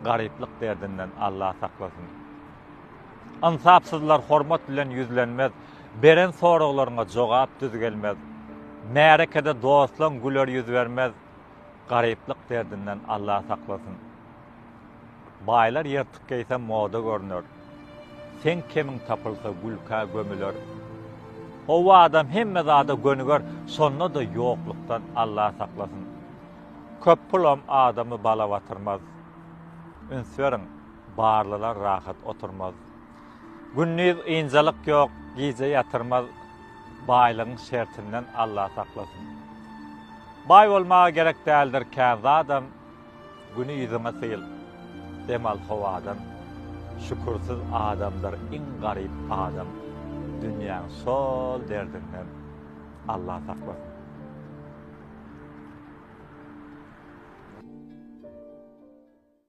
gariplik derdinden Allah saklasın. Ansapsızlar hormat bilen yüzlenmez, beren soraglaryna jogap düzgelmez. Närekede dostlan güler yüz vermez, gariplik derdinden Allah saklasın. Baylar yertik geyse moda görünür. Sen kemin tapılsa gülka gömülür. O adam hemme zada gönügör, sonuna da yokluktan Allah saklasın. Köp pulam adamı bala batırmaz. Ünsverin, barlılar rahat oturmaz. Günnüz incalık yok, gize yatırmaz. Baylığın şertinden Allah saklasın. Bay olmağa gerek değildir kâzi adam, günü yüzüme sıyıl. Demal hovadan, şükürsüz adamdır, in garip adam. Dünyanın sol derdinden Allah saklasın.